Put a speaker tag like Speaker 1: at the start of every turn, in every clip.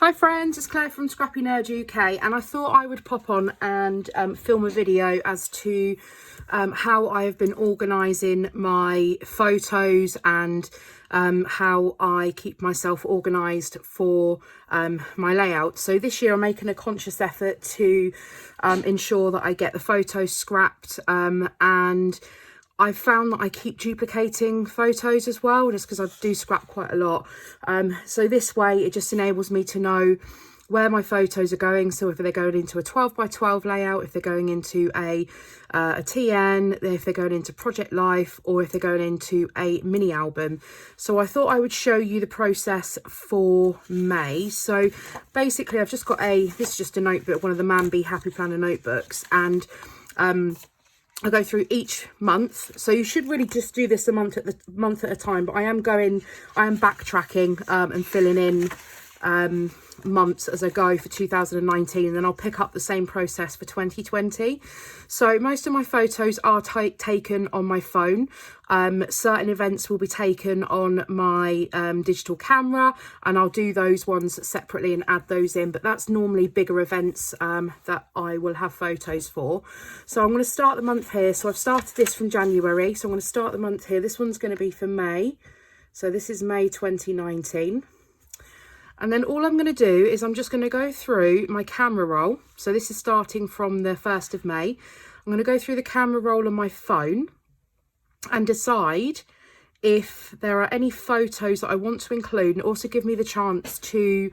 Speaker 1: Hi friends, it's Claire from ScrappyNerdUK, and I thought I would pop on and film a video as to how I have been organising my photos and how I keep myself organised for my layout. So this year I'm making a conscious effort to ensure that I get the photos scrapped, and I've found that I keep duplicating photos as well, just because I do scrap quite a lot. So this way it just enables me to know where my photos are going. So if they're going into a 12 by 12 layout, if they're going into a TN, if they're going into Project Life, or if they're going into a mini album. So I thought I would show you the process for May. So basically I've just got this is just a notebook, one of the Man Be Happy Planner notebooks, and I go through each month, so you should really just do this a month at a time, but I am backtracking and filling in months as I go for 2019, and then I'll pick up the same process for 2020. So most of my photos are taken on my phone. Certain events will be taken on my digital camera, and I'll do those ones separately and add those in, but that's normally bigger events that I will have photos for. So I'm going to start the month here. So I've started this from January, so I'm going to start the month here. This one's going to be for May, so this is May 2019. And then all I'm going to do is I'm just going to go through my camera roll. So this is starting from the 1st of May. I'm going to go through the camera roll on my phone and decide if there are any photos that I want to include, and also give me the chance to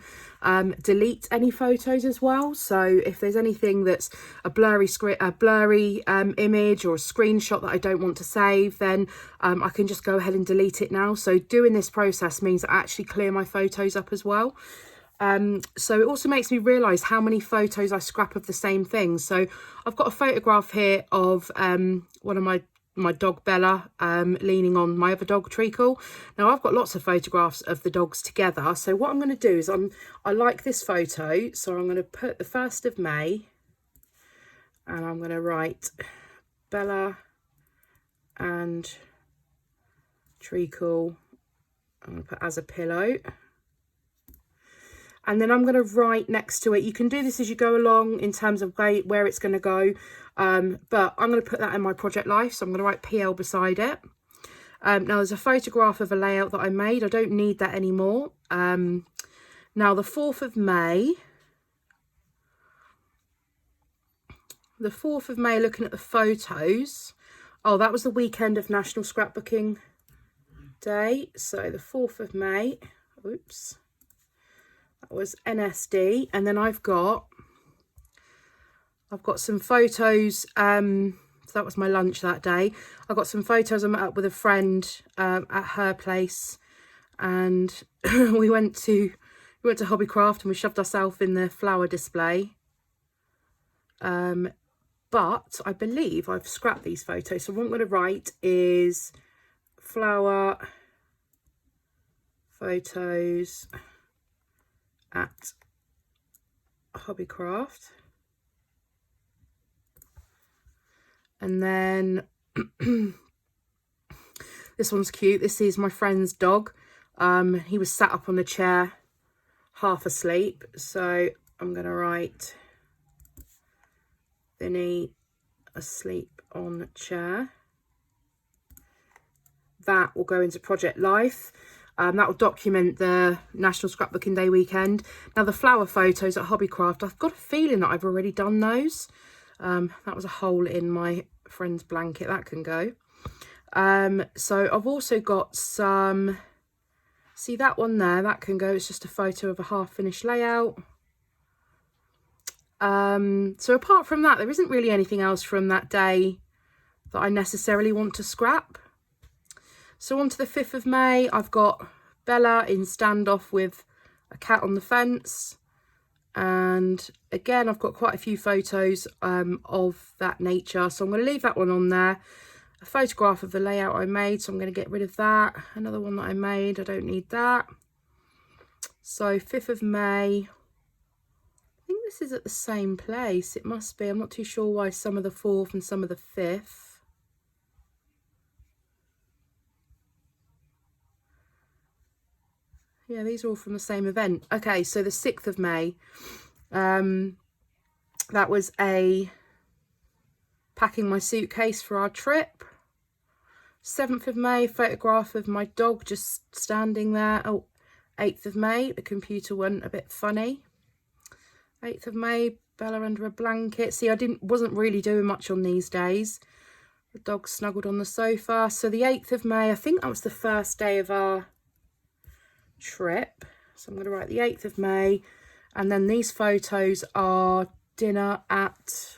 Speaker 1: delete any photos as well. So if there's anything that's a blurry image or a screenshot that I don't want to save, then I can just go ahead and delete it now. So doing this process means I actually clear my photos up as well. So it also makes me realise how many photos I scrap of the same thing. So I've got a photograph here of one of my dog Bella leaning on my other dog Treacle. Now I've got lots of photographs of the dogs together, so what I'm going to do is I like this photo, so I'm going to put the 1st of May and I'm going to write Bella and Treacle. I'm going to put as a pillow, and then I'm going to write next to it. You can do this as you go along in terms of where it's going to go, but I'm going to put that in my Project Life, so I'm going to write PL beside it. Now there's a photograph of a layout that I made. I don't need that anymore. Now the 4th of May, looking at the photos, oh, that was the weekend of National Scrapbooking Day. So the 4th of May, oops, that was NSD. And then I've got some photos, so that was my lunch that day. I've got some photos. I met up with a friend at her place, and we went to Hobbycraft and we shoved ourselves in the flower display. But I believe I've scrapped these photos. So what I'm going to write is flower photos at Hobbycraft. And then this one's cute. This is my friend's dog. He was sat up on the chair, half asleep. So I'm going to write Vinny asleep on chair. That will go into Project Life. That will document the National Scrapbooking Day weekend. Now the flower photos at Hobbycraft, I've got a feeling that I've already done those. That was a hole in my friend's blanket, that can go. So I've also got some, see that one there, that can go. It's just a photo of a half finished layout. So apart from that, there isn't really anything else from that day that I necessarily want to scrap. So on to the 5th of May, I've got Bella in standoff with a cat on the fence. And again, I've got quite a few photos of that nature. So I'm going to leave that one on there. A photograph of the layout I made, so I'm going to get rid of that. Another one that I made, I don't need that. So 5th of May, I think this is at the same place. It must be. I'm not too sure why some of the 4th and some of the 5th. Yeah, these are all from the same event. Okay, so the 6th of May, that was a packing my suitcase for our trip. 7th of May, photograph of my dog just standing there. Oh, 8th of May, the computer went a bit funny. 8th of May, Bella under a blanket. See, wasn't really doing much on these days. The dog snuggled on the sofa. So the 8th of May, I think that was the first day of our trip. So I'm going to write the 8th of May. And then these photos are dinner at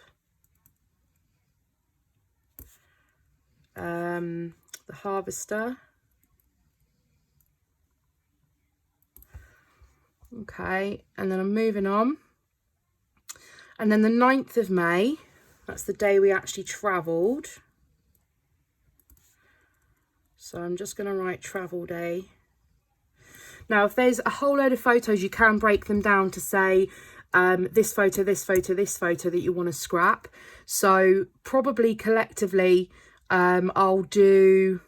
Speaker 1: the Harvester. Okay, and then I'm moving on. And then the 9th of May, that's the day we actually travelled. So I'm just going to write travel day. Now, if there's a whole load of photos, you can break them down to say this photo, this photo, this photo that you want to scrap. So probably collectively, I'll do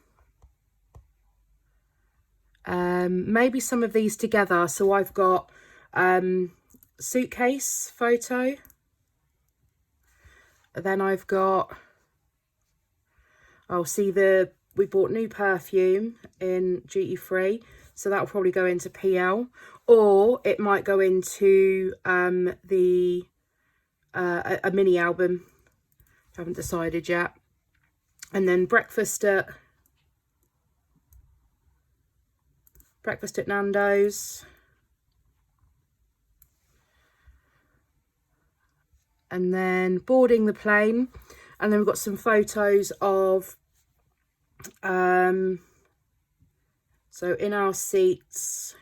Speaker 1: maybe some of these together. So I've got suitcase photo. Then I've got, we bought new perfume in duty free. So that'll probably go into PL, or it might go into a mini album. I haven't decided yet. And then breakfast at Nando's. And then boarding the plane. And then we've got some photos of so in our seats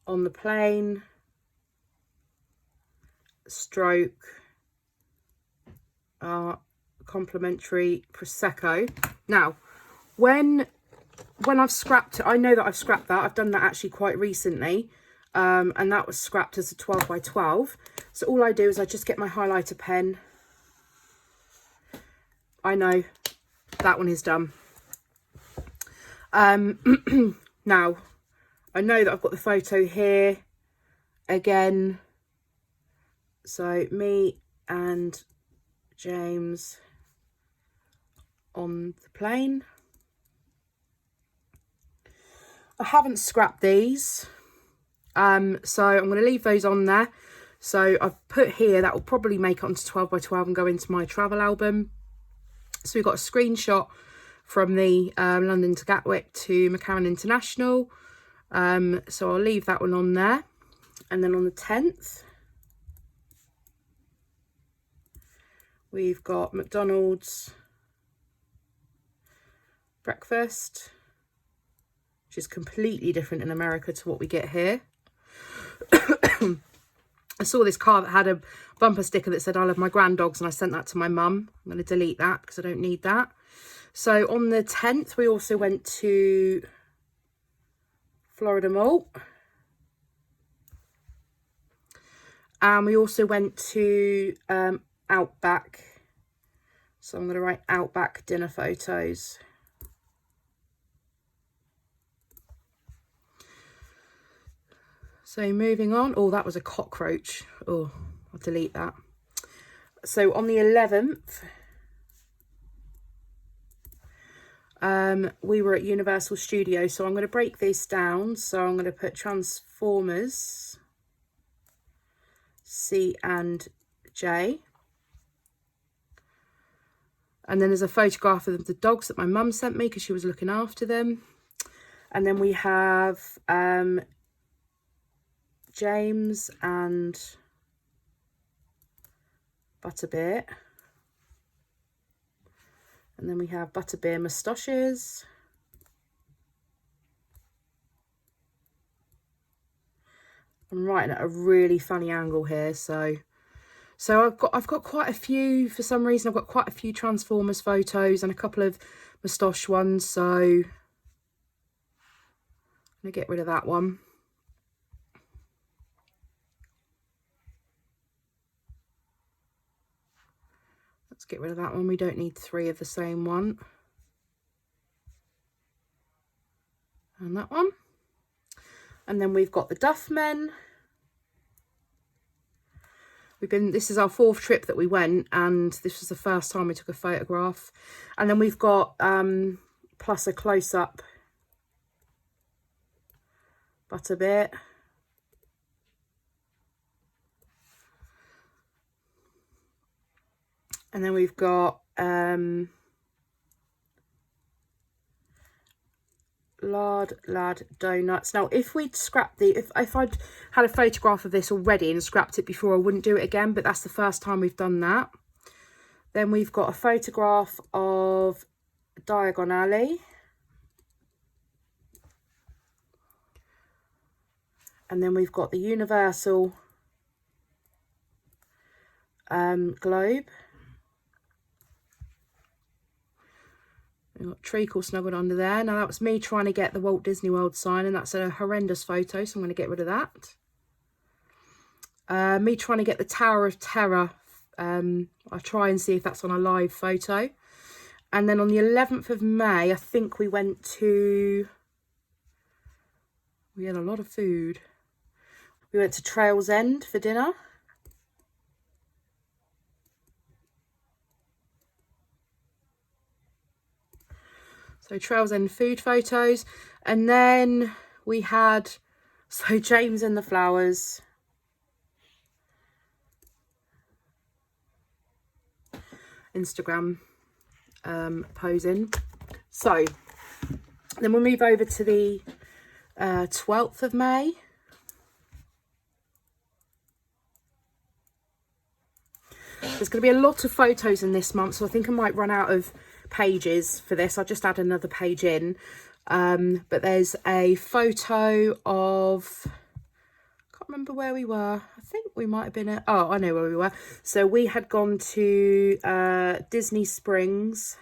Speaker 1: on the plane, stroke our complimentary Prosecco. Now, when I've scrapped it, I know that I've scrapped that. I've done that actually quite recently. And that was scrapped as a 12 by 12. So all I do is I just get my highlighter pen. I know that one is done. Now, I know that I've got the photo here again. So me and James on the plane. I haven't scrapped these. So I'm going to leave those on there. So I've put here, that will probably make it onto 12 by 12 and go into my travel album. So we've got a screenshot from the London to Gatwick to McCarran International. So I'll leave that one on there. And then on the 10th, we've got McDonald's breakfast, which is completely different in America to what we get here. I saw this car that had a bumper sticker that said I love my grand dogs, and I sent that to my mum. I'm going to delete that because I don't need that. So on the 10th, we also went to Florida Mall. And we also went to Outback. So I'm going to write Outback dinner photos. So moving on. Oh, that was a cockroach. Oh, I'll delete that. So on the 11th, we were at Universal Studios. So I'm going to break this down. So I'm going to put Transformers, C and J. And then there's a photograph of the dogs that my mum sent me because she was looking after them. And then we have James and Butterbeer. And then we have Butterbeer moustaches. I'm writing at a really funny angle here, so I've got quite a few, for some reason I've got quite a few Transformers photos and a couple of moustache ones, so I'm gonna get rid of that one. Let's get rid of that one. We don't need 3 of the same one. and that one. And then we've got the Duff Men. This is our 4th trip that we went, and this was the first time we took a photograph. And then we've got plus a close-up Butterbit. And then we've got Lad Donuts. Now, if we'd scrapped if I'd had a photograph of this already and scrapped it before, I wouldn't do it again, but that's the first time we've done that. Then we've got a photograph of Diagon Alley. And then we've got the Universal globe. We've got treacle snuggled under there. Now, that was me trying to get the Walt Disney World sign, and that's a horrendous photo, so I'm going to get rid of that. Me trying to get the Tower of Terror. I'll try and see if that's on a live photo. And then on the 11th of May, I think we had a lot of food. We went to Trails End for dinner. So Trails End food photos. And then we had, James and the Flowers. Instagram posing. So then we'll move over to the 12th of May. There's going to be a lot of photos in this month, so I think I might run out of pages for this. I'll just add another page in. But there's a photo of, I can't remember where we were. I think we might have been at, oh, I know where we were. So we had gone to Disney Springs.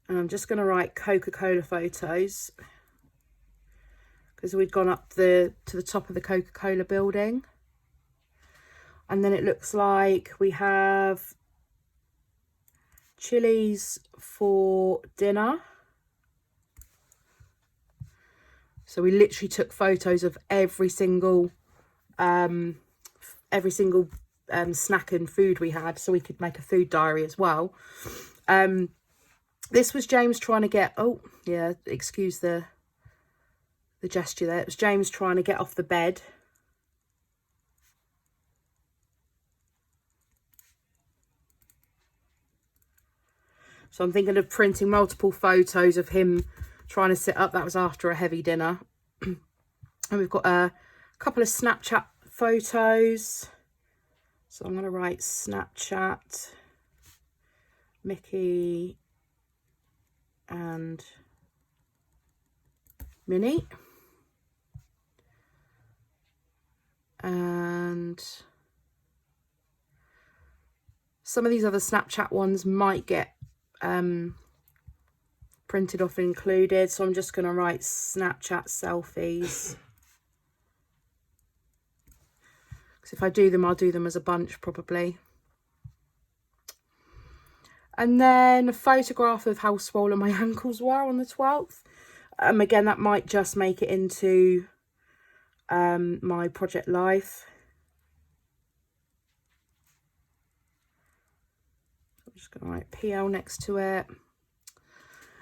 Speaker 1: And I'm just going to write Coca-Cola photos, because we'd gone up to the top of the Coca-Cola building. And then it looks like we have Chili's for dinner. So we literally took photos of every single snack and food we had, so we could make a food diary as well. This was James trying to get, oh yeah, excuse the gesture there. It was James trying to get off the bed. So I'm thinking of printing multiple photos of him trying to sit up. That was after a heavy dinner. And we've got a couple of Snapchat photos. So I'm going to write Snapchat, Mickey and Minnie. And some of these other Snapchat ones might get printed off and included, so I'm just going to write Snapchat selfies, because if I do them, I'll do them as a bunch probably. And then a photograph of how swollen my ankles were on the 12th. Again, that might just make it into my project life. Just going to write PL next to it.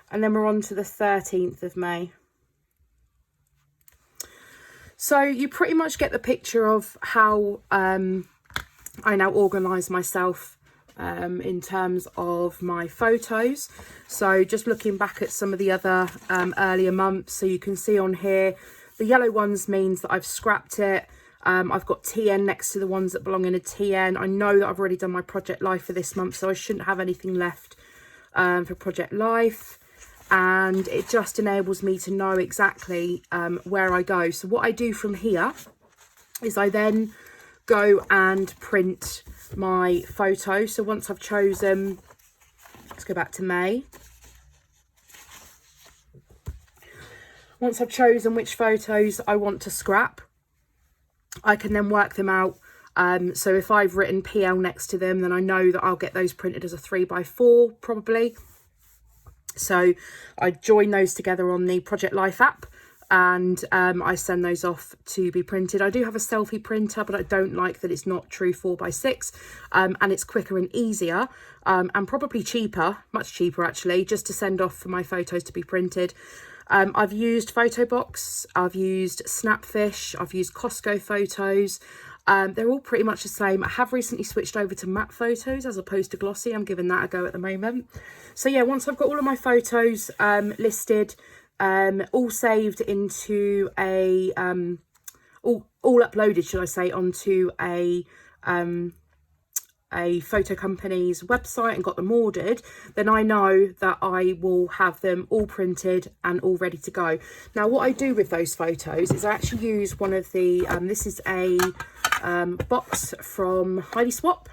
Speaker 1: And then we're on to the 13th of May. So you pretty much get the picture of how I now organise myself in terms of my photos. So just looking back at some of the other earlier months, so you can see on here, the yellow ones means that I've scrapped it. I've got TN next to the ones that belong in a TN. I know that I've already done my project life for this month, so I shouldn't have anything left for project life. And it just enables me to know exactly where I go. So what I do from here is I then go and print my photo. So once I've chosen, let's go back to May. Once I've chosen which photos I want to scrap, I can then work them out. So if I've written PL next to them, then I know that I'll get those printed as a 3x4 probably. So I join those together on the Project Life app, and I send those off to be printed. I do have a selfie printer, but I don't like that it's not true 4x6, and it's quicker and easier, and probably cheaper, much cheaper actually, just to send off for my photos to be printed. I've used Photobox, I've used Snapfish, I've used Costco Photos. They're all pretty much the same. I have recently switched over to matte photos as opposed to glossy. I'm giving that a go at the moment. So yeah, once I've got all of my photos listed, all saved into a all uploaded, should I say, onto a photo company's website and got them ordered, then I know that I will have them all printed and all ready to go. Now what I do with those photos is I actually use one of the this is a box from Heidi Swap,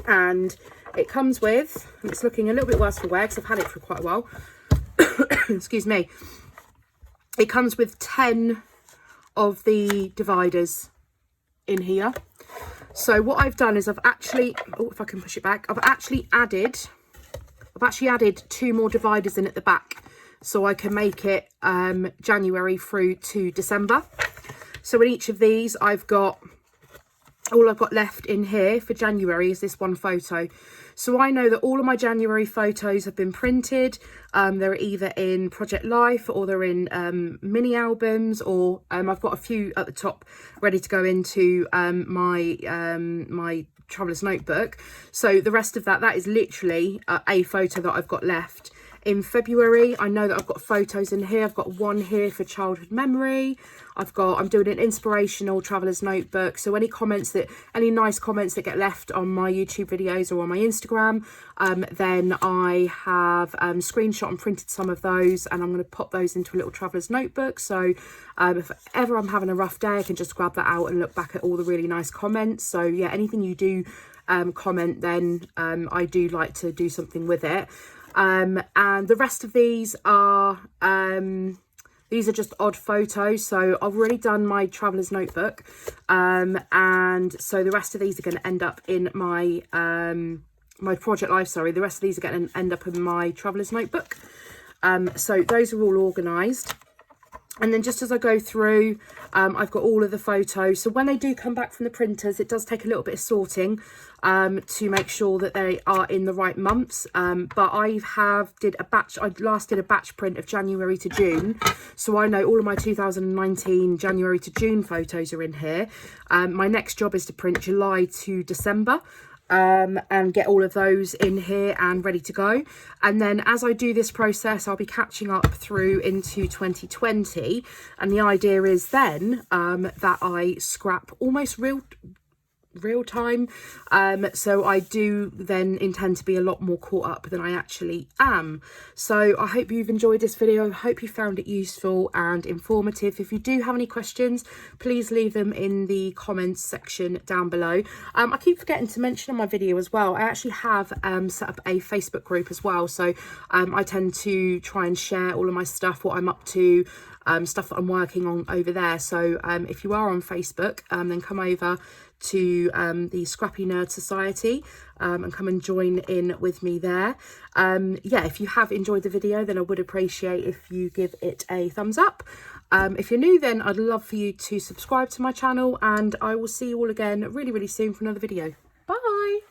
Speaker 1: and it comes with, and it's looking a little bit worse for wear because I've had it for quite a while, excuse me, it comes with 10 of the dividers in here. So what I've done is I've actually, oh, if I can push it back, I've actually added 2 more dividers in at the back, so I can make it January through to December. So in each of these, all I've got left in here for January is this one photo. So I know that all of my January photos have been printed. They're either in Project Life or they're in mini albums, or I've got a few at the top ready to go into my traveller's notebook. So the rest of that is literally a photo that I've got left. In February, I know that I've got photos in here. I've got one here for childhood memory. I'm doing an inspirational traveller's notebook. So any nice comments that get left on my YouTube videos or on my Instagram, then I have screenshot and printed some of those, and I'm going to pop those into a little traveller's notebook. So if ever I'm having a rough day, I can just grab that out and look back at all the really nice comments. So yeah, anything you do comment, then I do like to do something with it. And the rest of these are just odd photos. So I've already done my traveller's notebook, and so the rest of these are going to end up in my my Project Life, sorry, the rest of these are going to end up in my traveller's notebook. So those are all organised. And then just as I go through, I've got all of the photos. So when they do come back from the printers, it does take a little bit of sorting to make sure that they are in the right months. But I last did a batch print of January to June. So I know all of my 2019 January to June photos are in here. My next job is to print July to December. And get all of those in here and ready to go. And then as I do this process, I'll be catching up through into 2020, and the idea is then that I scrap almost real time, so I do then intend to be a lot more caught up than I actually am. So I hope you've enjoyed this video. I hope you found it useful and informative. If you do have any questions, please leave them in the comments section down below. I keep forgetting to mention on my video as well, I actually have set up a Facebook group as well, so I tend to try and share all of my stuff, what I'm up to, stuff that I'm working on over there. So if you are on Facebook, then come over to the Scrappy Nerd Society and come and join in with me there. Yeah, if you have enjoyed the video, then I would appreciate if you give it a thumbs up. If you're new, then I'd love for you to subscribe to my channel, and I will see you all again really, really soon for another video. Bye!